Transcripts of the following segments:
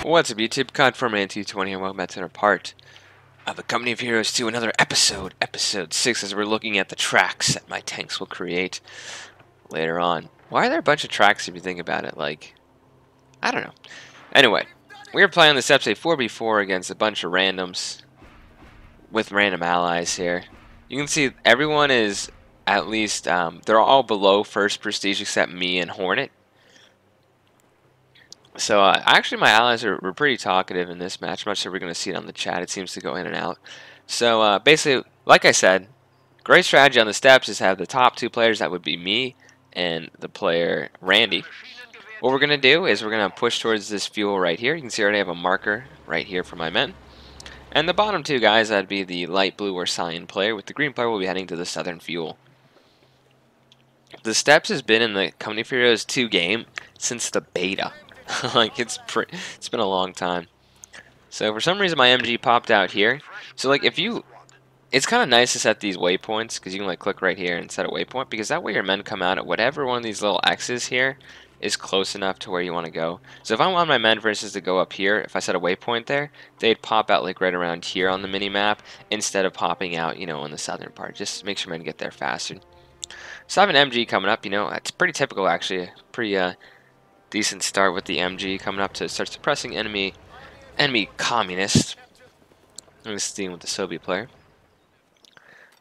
What's up, YouTube? Conformant 220 and welcome back to another part of the Company of Heroes 2, another episode 6, as we're looking at the tracks that my tanks will create later on. Why are there a bunch of tracks if you think about it? Like, I don't know. Anyway, we're playing this episode 4v4 against a bunch of randoms with random allies here. You can see everyone is at least, they're all below first prestige except me and Hornet. So, actually, my allies were pretty talkative in this match. I'm not sure we're going to see it on the chat. It seems to go in and out. So, basically, like I said, great strategy on the steps is have the top two players. That would be me and the player Randy. What we're going to do is we're going to push towards this fuel right here. You can see I already have a marker right here for my men. And the bottom two guys, that'd be the light blue or cyan player. With the green player, we'll be heading to the southern fuel. The steps has been in the Company of Heroes 2 game since the beta. Like, it's been a long time. So for some reason my MG popped out here. So like it's kind of nice to set these waypoints, because you can like click right here and set a waypoint, because that way your men come out at whatever one of these little X's here is close enough to where you want to go. So if I want my men, for instance, to go up here, if I set a waypoint there, they'd pop out like right around here on the mini map instead of popping out, you know, in the southern part. Just make sure men get there faster. So I have an MG coming up. You know, it's pretty typical actually. Pretty decent start with the MG coming up to start suppressing enemy communists. I'm just dealing with the Soviet player.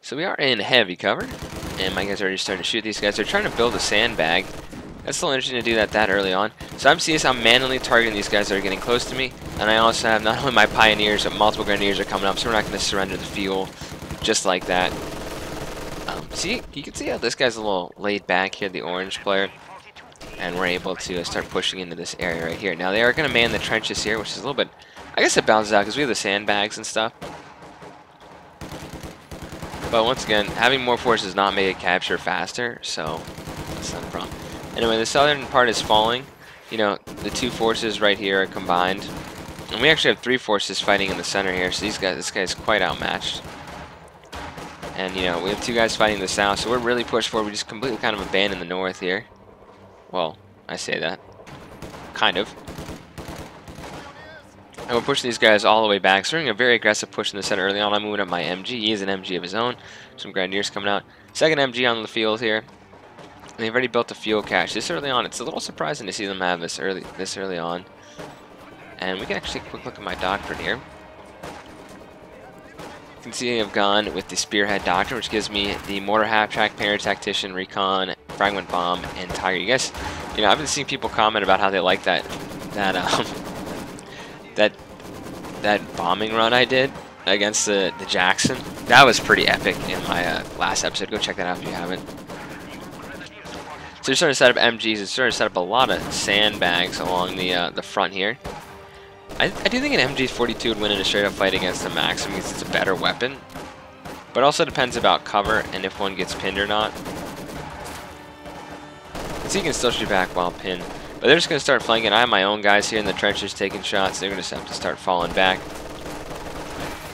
So we are in heavy cover, and my guys are already starting to shoot these guys. They're trying to build a sandbag. That's a little interesting to do that early on. So I'm seeing I'm manually targeting these guys that are getting close to me, and I also have not only my pioneers, but multiple grenadiers are coming up, so we're not going to surrender the fuel just like that. See, you can see how this guy's a little laid back here, the orange player. And we're able to start pushing into this area right here. Now they are going to man the trenches here, which is a little bit, I guess it balances out because we have the sandbags and stuff. But once again, having more forces does not make it capture faster, so that's not a problem. Anyway, the southern part is falling. You know, the two forces right here are combined. And we actually have three forces fighting in the center here, so this guy is quite outmatched. And, you know, we have two guys fighting the south, so we're really pushed forward. We just completely kind of abandon the north here. Well, I say that. Kind of. And we're pushing these guys all the way back. So we're doing a very aggressive push in the center early on. I'm moving up my MG. He is an MG of his own. Some grenadiers coming out. Second MG on the field here. And they've already built a fuel cache this early on. It's a little surprising to see them have this early on. And we can actually quick look at my doctrine here. You can see I've gone with the Spearhead Doctrine, which gives me the Mortar Half-Track, Parent Tactician, Recon, Fragment Bomb, and Tiger. You guys, you know, I've been seeing people comment about how they like that bombing run I did against the Jackson. That was pretty epic in my last episode. Go check that out if you haven't. So we're starting to set up MGs. We're starting to set up a lot of sandbags along the front here. I do think an MG42 would win in a straight-up fight against the Maxim because it's a better weapon. But it also depends about cover and if one gets pinned or not. So you can still shoot back while pinned. But they're just going to start flanking. I have my own guys here in the trenches taking shots. They're going to have to start falling back.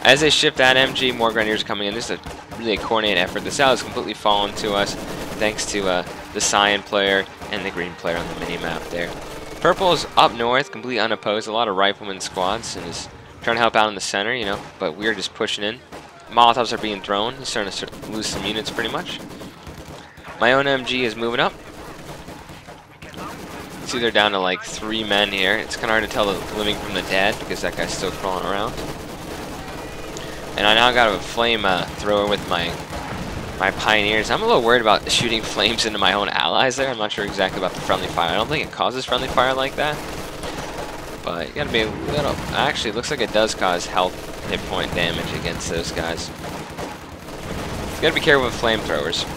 As they shift that MG, more grenadiers are coming in. This is a really coordinated effort. The south is completely fallen to us thanks to the cyan player and the green player on the mini-map there. Purple is up north, completely unopposed. A lot of rifleman squads and is trying to help out in the center, you know. But we're just pushing in. Molotovs are being thrown. He's starting to lose some units pretty much. My own MG is moving up. See, they're down to like 3 men here. It's kind of hard to tell the living from the dead because that guy's still crawling around. And I now got a flame thrower with my pioneers. I'm a little worried about shooting flames into my own allies there. I'm not sure exactly about the friendly fire. I don't think it causes friendly fire like that. But you gotta be a little... Actually, it looks like it does cause health hit point damage against those guys. You gotta be careful with flamethrowers.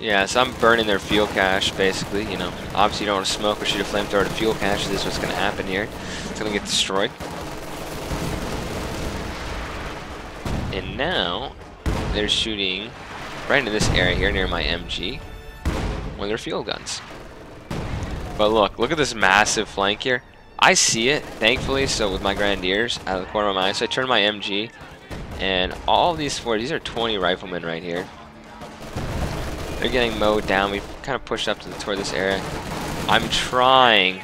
Yeah, so I'm burning their fuel cache, basically, you know. Obviously, you don't want to smoke or shoot a flamethrower to fuel cache. This is what's going to happen here. It's going to get destroyed. And now, they're shooting right into this area here near my MG with their fuel guns. But look at this massive flank here. I see it, thankfully, so with my grenadiers out of the corner of my eye. So I turn my MG, and all these these are 20 riflemen right here. They're getting mowed down. We've kind of pushed up toward this area. I'm trying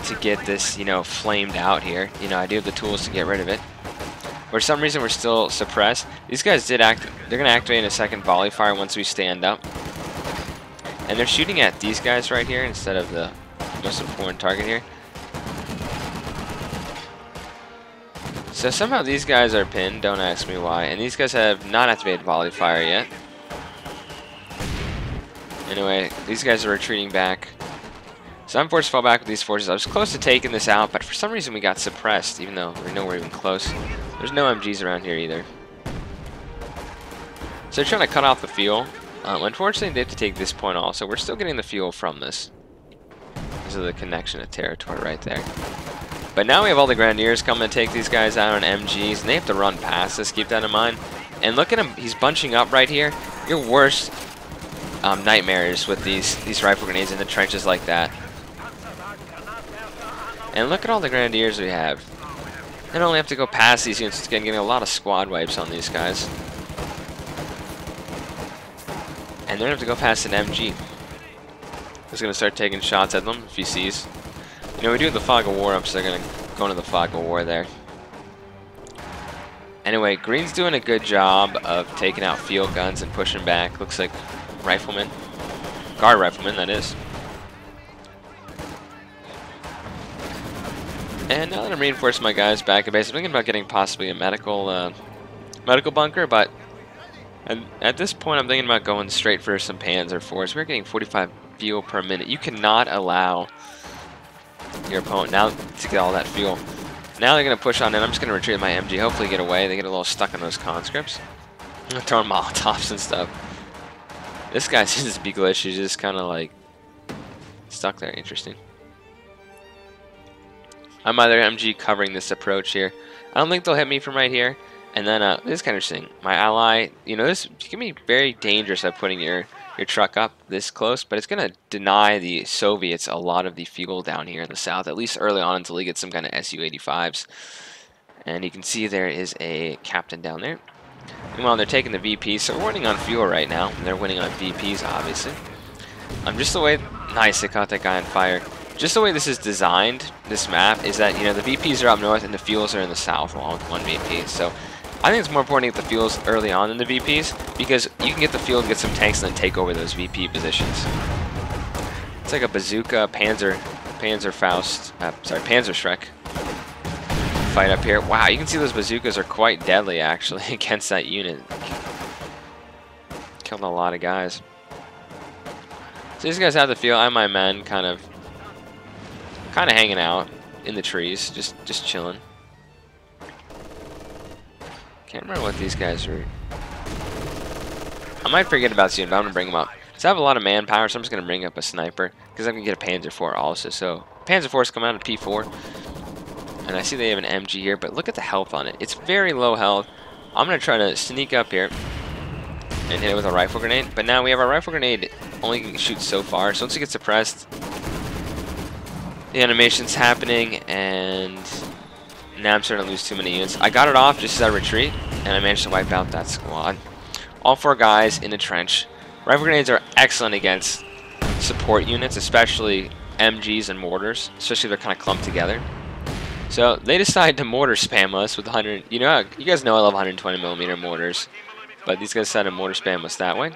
to get this, you know, flamed out here. You know, I do have the tools to get rid of it. For some reason, we're still suppressed. These guys did act. They're going to activate a second volley fire once we stand up. And they're shooting at these guys right here instead of the most important target here. So somehow these guys are pinned. Don't ask me why. And these guys have not activated volley fire yet. Anyway, these guys are retreating back. So I'm forced to fall back with these forces. I was close to taking this out, but for some reason we got suppressed, even though we're nowhere even close. There's no MGs around here either. So they're trying to cut off the fuel. Unfortunately, they have to take this point also. We're still getting the fuel from this. This is the connection of territory right there. But now we have all the Grenadiers coming to take these guys out on MGs, and they have to run past us. Keep that in mind. And look at him. He's bunching up right here. Your worst nightmares with these rifle grenades in the trenches like that. And look at all the Grenadiers we have. They don't only have to go past these units, it's getting a lot of squad wipes on these guys. And they don't have to go past an MG. He's going to start taking shots at them if he sees. You know, we do have the fog of war up, so they're going to go into the fog of war there. Anyway, Green's doing a good job of taking out field guns and pushing back. Looks like riflemen. Guard riflemen, that is. And now that I'm reinforcing my guys back at base, I'm thinking about getting possibly a medical bunker, but at this point I'm thinking about going straight for some Panzer IVs. We're getting 45 fuel per minute. You cannot allow your opponent now to get all that fuel. Now they're going to push on in. I'm just going to retreat with my MG, hopefully get away. They get a little stuck on those conscripts. I'm throwing Molotovs and stuff. This guy seems to be glitched. He's just kind of like stuck there. Interesting. I'm either MG covering this approach here. I don't think they'll hit me from right here. And then this is kind of interesting. My ally, you know, this can be very dangerous at putting your truck up this close, but it's going to deny the Soviets a lot of the fuel down here in the south, at least early on until he gets some kind of Su-85s. And you can see there is a captain down there. Meanwhile, they're taking the VPs, so we're winning on fuel right now. And they're winning on VPs, obviously. Just the way... Nice, they caught that guy on fire. Just the way this is designed, this map, is that, you know, the VPs are up north and the fuels are in the south along with one VP. So I think it's more important to get the fuels early on than the VPs, because you can get the fuel, get some tanks, and then take over those VP positions. It's like a bazooka, Panzer Schreck fight up here. Wow, you can see those bazookas are quite deadly, actually, against that unit. Killed a lot of guys. So these guys have the fuel. I and my men kind of hanging out in the trees, just chilling. Can't remember what these guys are. I might forget about soon, but I'm gonna bring them up. So I have a lot of manpower, so I'm just gonna bring up a sniper because I'm gonna get a Panzer IV also. So Panzer IVs come out of P4, and I see they have an MG here, but look at the health on it. It's very low health. I'm gonna try to sneak up here and hit it with a rifle grenade. But now we have our rifle grenade only can shoot so far. So once it gets suppressed, the animation's happening, and now I'm starting to lose too many units. I got it off just as I retreat, and I managed to wipe out that squad. All 4 guys in the trench. Rifle grenades are excellent against support units, especially MGs and mortars, especially if they're kind of clumped together. So they decide to mortar spam us with 100. You know, you guys know I love 120mm mortars, but these guys decided to mortar spam us that way.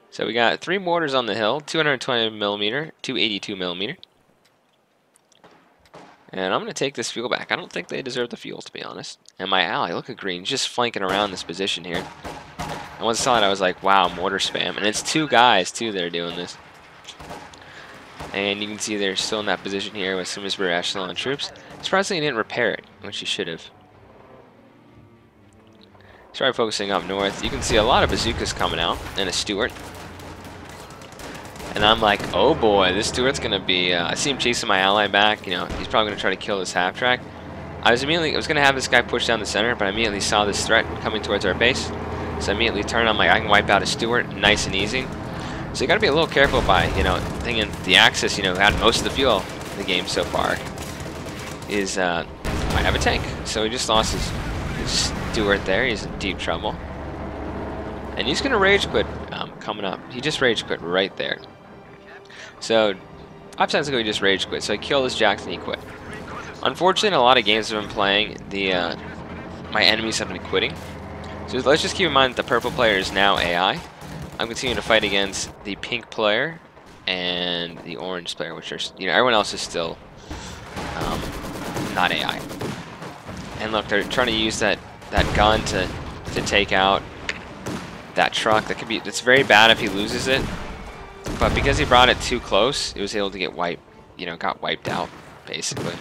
So we got 3 mortars on the hill, 220mm, 282mm. And I'm going to take this fuel back. I don't think they deserve the fuel, to be honest. And my ally, look at Green, just flanking around this position here. And once I saw it, I was like, wow, mortar spam. And it's 2 guys, too, that are doing this. And you can see they're still in that position here with some Rear Echelon troops. Surprisingly, he didn't repair it, which he should have. Try focusing up north. You can see a lot of bazookas coming out, and a Stuart. And I'm like, oh boy, this Stuart's gonna be. I see him chasing my ally back. You know, he's probably gonna try to kill this half track. I was gonna have this guy push down the center, but I immediately saw this threat coming towards our base. So I immediately turned. I'm like, I can wipe out a Stuart, nice and easy. So you gotta be a little careful by, you know, thinking the Axis, you know, had most of the fuel in the game so far. Is might have a tank. So he just lost his Stuart there. He's in deep trouble. And he's gonna rage quit coming up. He just rage quit right there. So 5 seconds ago he just rage quit, so I killed this Jackson, he quit. Unfortunately, in a lot of games I've been playing, my enemies have been quitting. So let's just keep in mind that the purple player is now AI. I'm continuing to fight against the pink player and the orange player, which are, everyone else is still not AI. And look, they're trying to use that gun to take out that truck. That's very bad if he loses it. But because he brought it too close, it was able to get got wiped out, basically.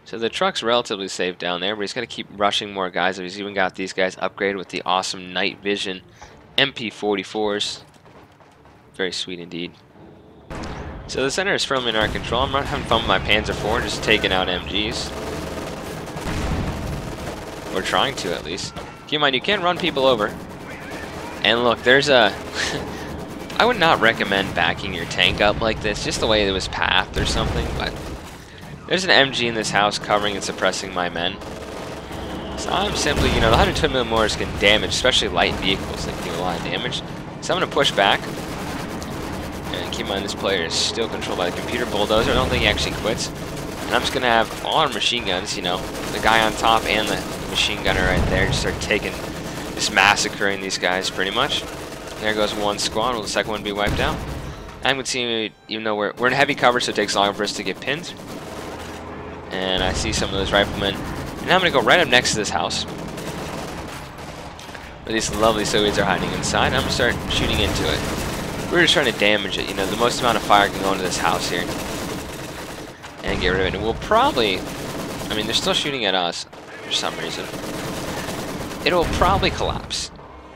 So the truck's relatively safe down there, but he's got to keep rushing more guys. He's even got these guys upgraded with the awesome night vision MP44s. Very sweet indeed. So the center is firmly in our control. I'm having fun with my Panzer IV, just taking out MGs. Or trying to, at least. Keep in mind, you can run people over. And look, there's a... I would not recommend backing your tank up like this, just the way it was pathed or something, but... There's an MG in this house covering and suppressing my men. So I'm simply, the 120mm mortars can damage, especially light vehicles. They can do a lot of damage. So I'm going to push back. And keep in mind, this player is still controlled by the computer bulldozer. I don't think he actually quits. And I'm just going to have all our machine guns, the guy on top and the machine gunner right there, just start just massacring these guys pretty much. There goes one squad. Will the second one be wiped out? I'm going to see, even though we're in heavy cover, so it takes longer for us to get pinned. And I see some of those riflemen. And now I'm going to go right up next to this house, where these lovely Soviets are hiding inside. I'm going to start shooting into it. We're just trying to damage it. The most amount of fire can go into this house here. And get rid of it. And we'll probably... they're still shooting at us for some reason. It'll probably collapse,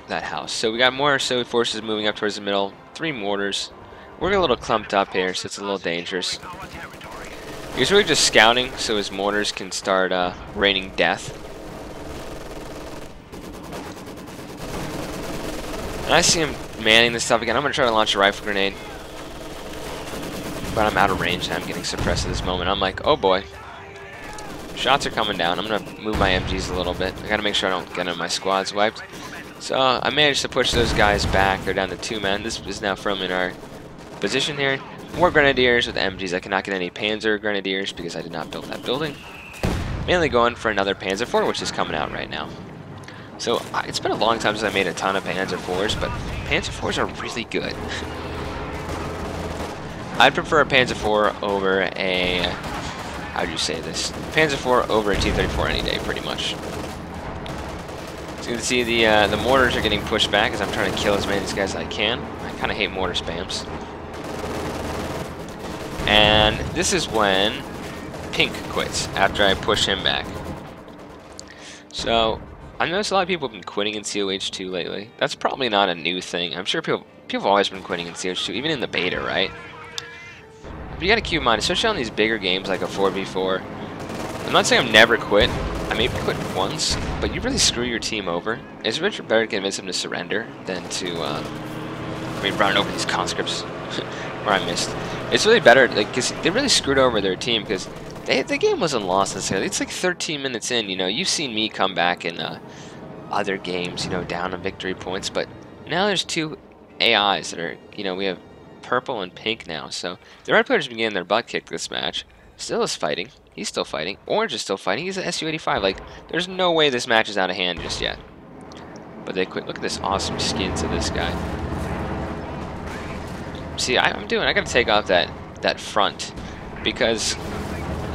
that house. So we got more Soviet forces moving up towards the middle. 3 mortars. We're a little clumped up here, so it's a little dangerous. He's really just scouting so his mortars can start raining death. And I see him manning this stuff again. I'm going to try to launch a rifle grenade. But I'm out of range and I'm getting suppressed at this moment. I'm like, oh boy. Shots are coming down. I'm going to move my MGs a little bit. I got to make sure I don't get my squads wiped. So I managed to push those guys back. They're down to 2 men. This is now firmly in our position here. More grenadiers with MGs. I cannot get any panzer grenadiers because I did not build that building. Mainly going for another Panzer IV, which is coming out right now. So it's been a long time since I made a ton of Panzer IVs, but Panzer IVs are really good. I'd prefer a Panzer IV over a... How do you say this? Panzer IV over a T-34 any day, pretty much. So you can see the mortars are getting pushed back as I'm trying to kill as many of these guys as I can. I kind of hate mortar spams. And this is when Pink quits, after I push him back. So, I noticed a lot of people have been quitting in COH2 lately. That's probably not a new thing. I'm sure people have always been quitting in COH2, even in the beta, right? But you gotta keep in mind, especially on these bigger games like a 4v4, I'm not saying I've never quit. I maybe quit once, but you really screw your team over. It's much better to convince them to surrender than to, run over these conscripts where I missed. It's really better, because they really screwed over their team, because the game wasn't lost necessarily. It's like 13 minutes in, you've seen me come back in other games, down on victory points, but now there's 2 AIs that are, we have purple and pink now, so the red player's been getting their butt kicked this match. Still is fighting. He's still fighting. Orange is still fighting. He's an SU-85. There's no way this match is out of hand just yet. But they quit. Look at this awesome skin to this guy. See, I gotta take off that front, because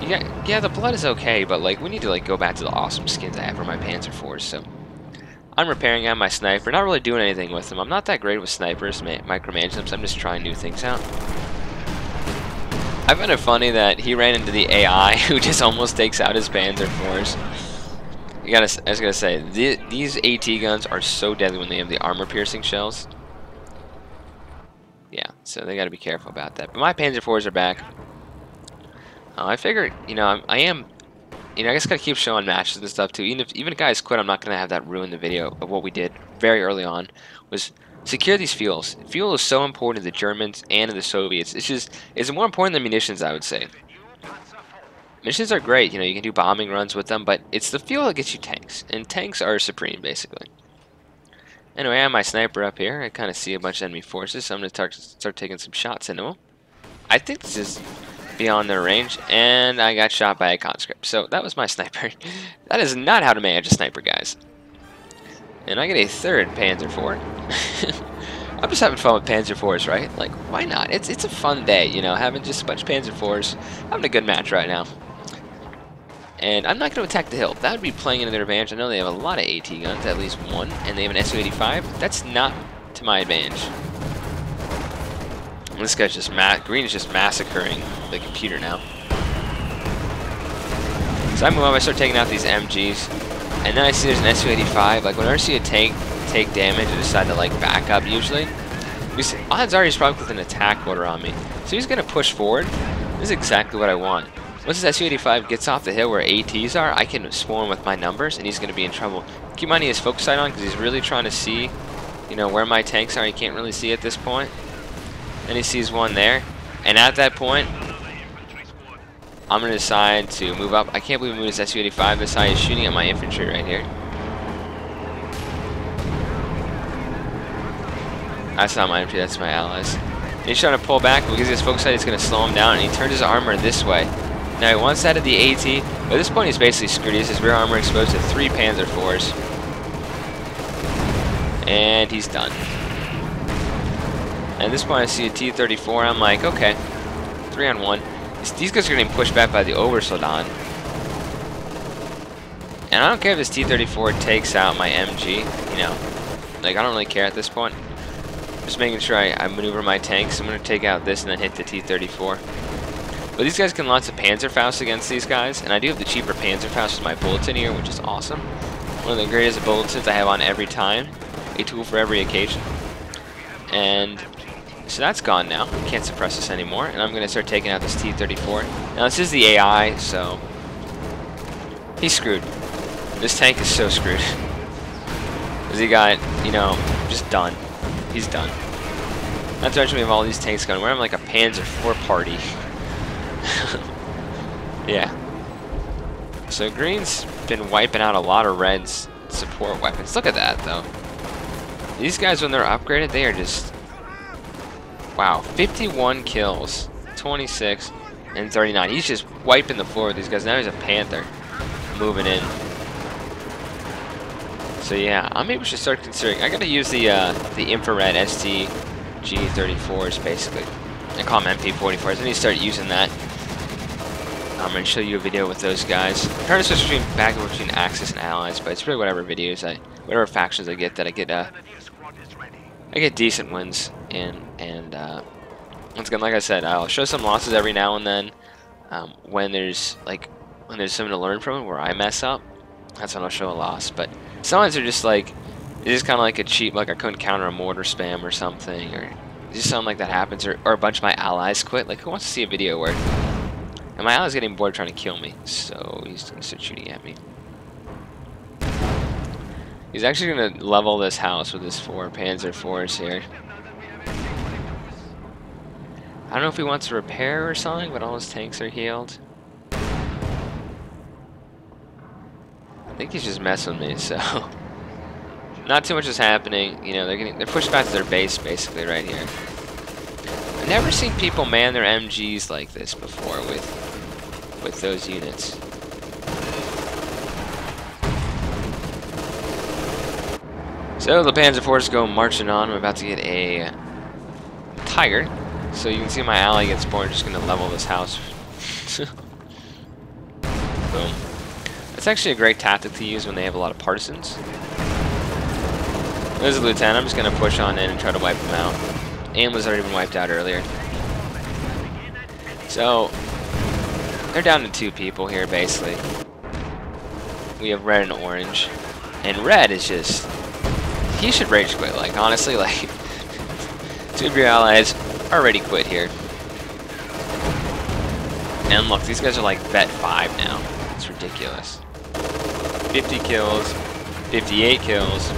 yeah, the blood is okay, but we need to go back to the awesome skins I have for my Panzer IVs. So I'm repairing on my sniper, not really doing anything with them. I'm not that great with snipers, micromanaging them, so I'm just trying new things out. I find it funny that he ran into the AI who just almost takes out his Panzer IVs. I was gonna say, these AT guns are so deadly when they have the armor-piercing shells. Yeah, so they got to be careful about that. But my Panzer IVs are back. I figured, I guess got to keep showing matches and stuff too. Even if guys quit, I'm not gonna have that ruin the video of what we did very early on. Was secure these fuels. Fuel is so important to the Germans and to the Soviets. It's more important than munitions, I would say. Munitions are great. You can do bombing runs with them, but it's the fuel that gets you tanks, and tanks are supreme, basically. Anyway, I have my sniper up here. I kind of see a bunch of enemy forces, so I'm going to start taking some shots into them. I think this is beyond their range, and I got shot by a conscript. So that was my sniper. That is not how to manage a sniper, guys. And I get a third Panzer IV. I'm just having fun with Panzer IVs, right? Like, why not? It's a fun day, you know, having just a bunch of Panzer IVs, having a good match right now. And I'm not going to attack the hill. That would be playing into their advantage. I know they have a lot of AT guns, at least one, and they have an Su-85. That's not to my advantage. And this guy's just Green is just massacring the computer now. So I move up, I start taking out these MGs, and then I see there's an Su-85. Like, whenever I see a tank take damage, I decide to like back up usually. Because odds are he's probably with an attack order on me. So he's going to push forward. This is exactly what I want. Once this Su-85 gets off the hill where ATs are, I can swarm with my numbers, and he's going to be in trouble. Keep in mind he has focus sight on because he's really trying to see, you know, where my tanks are. He can't really see at this point. And he sees one there. And at that point, I'm going to decide to move up. I can't believe he moved his Su-85 this high. He's shooting at my infantry right here. That's not my infantry, that's my allies. And he's trying to pull back, because his focus sight is going to slow him down, and he turns his armor this way. Now he wants that of the AT, but at this point he's basically screwed. He has his rear armor exposed to 3 Panzer IVs. And he's done. And at this point I see a T-34, I'm like, okay, 3-on-1. These guys are getting pushed back by the Obersoldaten. And I don't care if this T-34 takes out my MG, you know. Like, I don't really care at this point. I'm just making sure I maneuver my tanks. I'm going to take out this and then hit the T-34. But these guys can launch a Panzerfaust against these guys, and I do have the cheaper Panzerfaust with my bulletin here, which is awesome. One of the greatest bulletins I have on every time. A tool for every occasion. And so that's gone now. Can't suppress this anymore, and I'm going to start taking out this T-34. Now this is the AI, so he's screwed. This tank is so screwed. Because he got, you know, just done. He's done. Not to mention we have all these tanks going. We're having like a Panzer IV party. Yeah. So Green's been wiping out a lot of Red's support weapons. Look at that, though. These guys, when they're upgraded, they are just... Wow. 51 kills. 26 and 39. He's just wiping the floor with these guys. Now he's a Panther. Moving in. So yeah, maybe we should start considering. I gotta use the infrared STG-34s basically. I call them MP-44s. I need to start using that. I'm gonna show you a video with those guys. I'm trying to switch back and forth between Axis and Allies, but it's really whatever videos whatever factions I get that I get decent wins in. And once again, like I said, I'll show some losses every now and then. When there's something to learn from it where I mess up, that's when I'll show a loss. But sometimes they're just like, it's just kind of like a cheap, like I couldn't counter a mortar spam or something, or just something like that happens, or a bunch of my allies quit. Like, who wants to see a video where, and my allies getting bored trying to kill me, so he's gonna start shooting at me. He's actually gonna level this house with his 4 Panzer IVs here. I don't know if he wants to repair or something, but all his tanks are healed. I think he's just messing with me, so not too much is happening. You know, they're pushed back to their base basically right here. I've never seen people man their MGs like this before with those units. So the Panzer IVs go marching on. I'm about to get a Tiger. So you can see my ally gets born. Just gonna level this house. Boom. It's actually a great tactic to use when they have a lot of partisans. There's a lieutenant. I'm just going to push on in and try to wipe them out. Aim was already been wiped out earlier. So, they're down to 2 people here, basically. We have red and orange. And red is just... He should rage quit. Like, honestly, like... 2 of your allies already quit here. And look, these guys are like vet 5 now. It's ridiculous. 50 kills, 58 kills.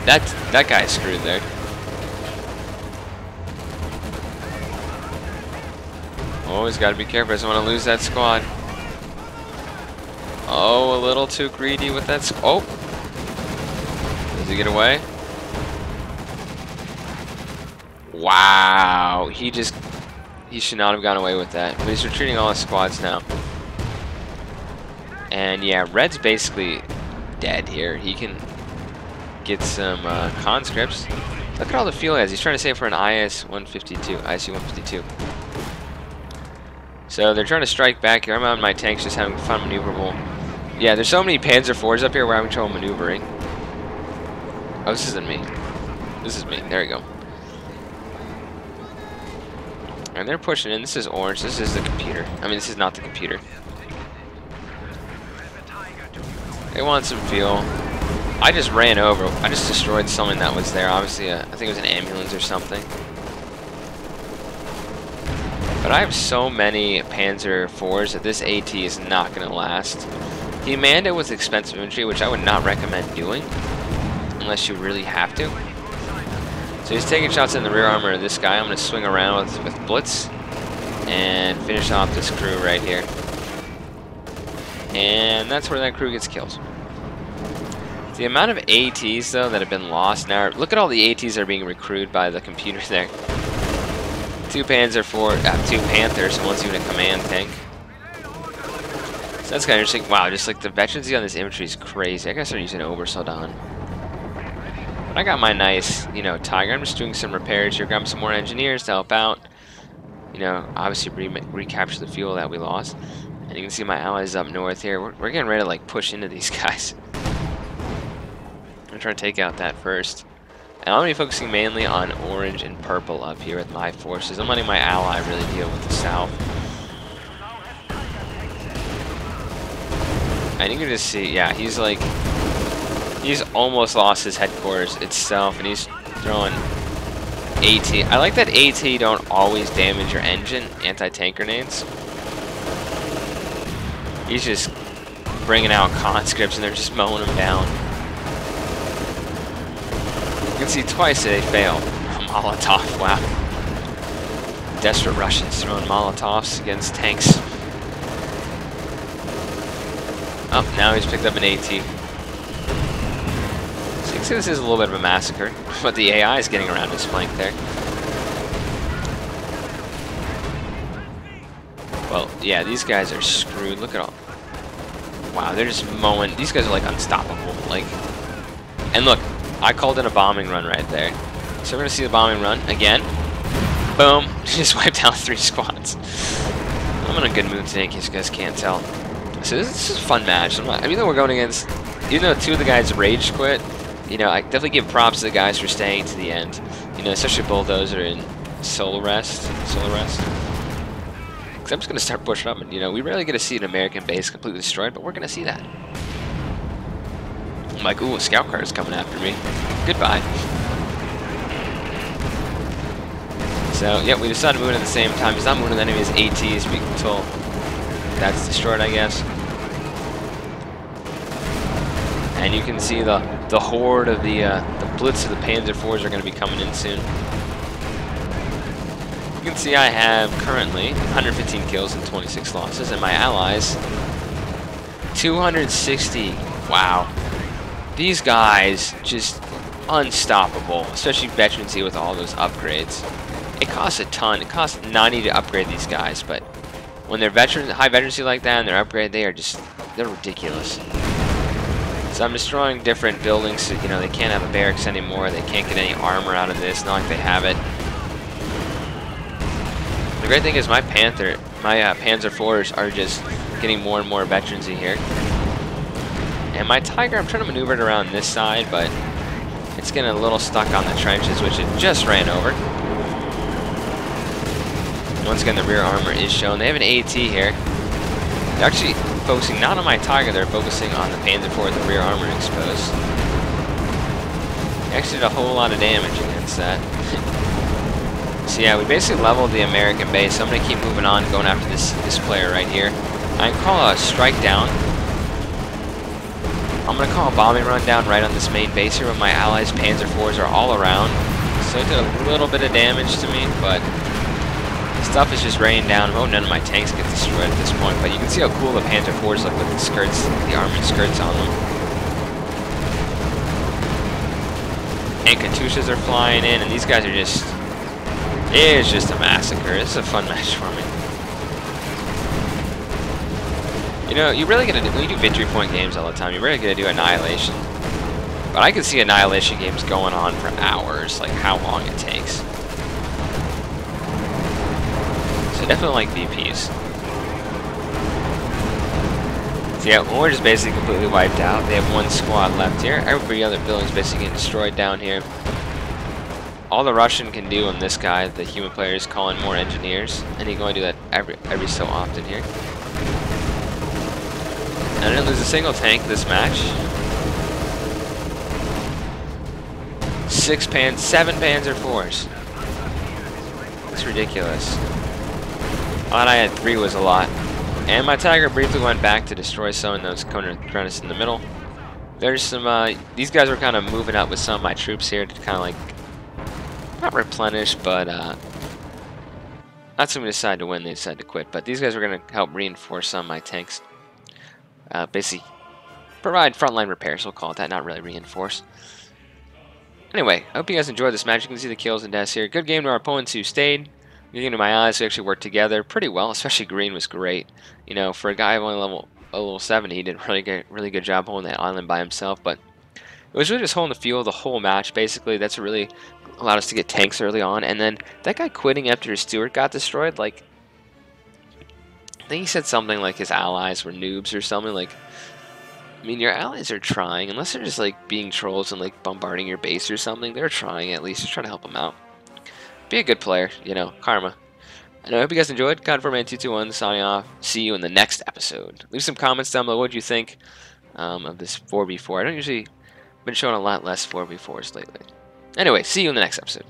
That guy's screwed there. Always got to be careful. Doesn't want to lose that squad. Oh, a little too greedy with that. Oh, he get away? Wow, he should not have gone away with that. But he's retreating all his squads now. And yeah, Red's basically dead here. He can get some conscripts. Look at all the fuel he has. He's trying to save for an IS-152. So they're trying to strike back here. I'm on my tanks just having fun maneuverable. Yeah, there's so many Panzer IVs up here where I'm having trouble maneuvering. Oh, this isn't me. This is me. There we go. And they're pushing in. This is orange. This is the computer. I mean, this is not the computer. They want some fuel. I just ran over. I just destroyed something that was there. Obviously, I think it was an ambulance or something. But I have so many Panzer IVs that this AT is not going to last. He manned it with expensive infantry, which I would not recommend doing unless you really have to. So he's taking shots in the rear armor of this guy. I'm going to swing around with Blitz and finish off this crew right here. And that's where that crew gets killed. The amount of ATs, though, that have been lost now. Look at all the ATs that are being recruited by the computer there. 2 Panzer IV, 2 Panthers, and one's even a command tank. So that's kind of interesting. Wow, just like the veterancy on this infantry is crazy. I gotta start using Obersoldaten. But I got my nice, you know, Tiger. I'm just doing some repairs here, grabbing some more engineers to help out. You know, obviously recapture the fuel that we lost. And you can see my allies up north here. We're getting ready to like push into these guys. I'm trying to take out that first. And I'm going to be focusing mainly on orange and purple up here with my forces. I'm letting my ally really deal with the south. And you can just see, yeah, he's like, he's almost lost his headquarters itself, and he's throwing AT. I like that AT don't always damage your engine, anti-tank grenades. He's just bringing out conscripts, and they're just mowing them down. You can see twice they fail. Molotov, wow. Desperate Russians throwing Molotovs against tanks. Oh, now he's picked up an AT. So you can see this is a little bit of a massacre, but the AI is getting around his flank there. Well, yeah, these guys are screwed. Look at all. Wow, they're just mowing. These guys are like unstoppable. Like, and look, I called in a bombing run right there. So we're gonna see the bombing run again. Boom! Just wiped out 3 squads. I'm in a good mood today, in case you guys can't tell. So this is a fun match. I mean, though we're going against, even though 2 of the guys rage quit, you know, I definitely give props to the guys for staying to the end. You know, especially Bulldozer and Solar Rest. Because I'm just gonna start pushing up, and you know, we rarely get to see an American base completely destroyed, but we're gonna see that. I'm like, ooh, a scout car is coming after me. Goodbye. So, yeah, we decided to move in at the same time. He's not moving with any of his ATs until that's destroyed, I guess. And you can see the horde of the blitz of the Panzer IVs are going to be coming in soon. You can see I have currently 115 kills and 26 losses, and my allies 260. Wow. These guys just unstoppable, especially veterancy with all those upgrades. It costs a ton. It costs 90 to upgrade these guys, but when they're high veterancy like that and they're upgraded, they're ridiculous. So I'm destroying different buildings, so you know they can't have a barracks anymore. They can't get any armor out of this, not like they have it. The great thing is my Panzer IVs are just getting more and more veterancy here. And my Tiger, I'm trying to maneuver it around this side, but it's getting a little stuck on the trenches, which it just ran over. Once again, the rear armor is shown. They have an AT here. They're actually focusing not on my Tiger, they're focusing on the Panzer IV with the rear armor exposed. They actually did a whole lot of damage against that. So yeah, we basically leveled the American base. So I'm going to keep moving on, going after this player right here. I can call a strike down. I'm going to call a bombing run down right on this main base here, where my allies' Panzer IVs are all around. So it did a little bit of damage to me, but stuff is just raining down. Oh, none of my tanks get destroyed at this point, but you can see how cool the Panzer IVs look with the skirts, the armored skirts on them. And Katyushas are flying in, and these guys are just... It is just a massacre. This is a fun match for me. You know, you really gonna when you do victory point games all the time, you're really gonna do annihilation. But I can see annihilation games going on for hours, like how long it takes. So definitely like VPs. So yeah, we're just basically completely wiped out. They have one squad left here. Every other building's basically getting destroyed down here. All the Russian can do on this guy, the human player, is call in more engineers, and he can only do that every so often here. I didn't lose a single tank this match. 7 Panzer IVs. That's ridiculous. I thought I had 3 was a lot. And my Tiger briefly went back to destroy some of those Conus in the middle. There's some, these guys were kind of moving up with some of my troops here to kind of like, not replenish, but, not somebody decided to win, they decided to quit. But these guys were going to help reinforce some of my tanks. Basically, provide frontline repairs, we'll call it that, not really reinforce. Anyway, I hope you guys enjoyed this match. You can see the kills and deaths here. Good game to our opponents who stayed. Good game to my allies who actually worked together pretty well, especially Green was great. You know, for a guy of only level 70, he did a really good job holding that island by himself, but it was really just holding the fuel the whole match, basically. That's what really allowed us to get tanks early on, and then that guy quitting after his Stewart got destroyed, like, I think he said something like his allies were noobs or something, like, I mean, your allies are trying, unless they're just, like, being trolls and, like, bombarding your base or something, they're trying at least, just trying to help them out. Be a good player, you know, karma. And I hope you guys enjoyed. Conforman221 signing off. See you in the next episode. Leave some comments down below what you think of this 4v4. I don't usually been showing a lot less 4v4s lately. Anyway, see you in the next episode.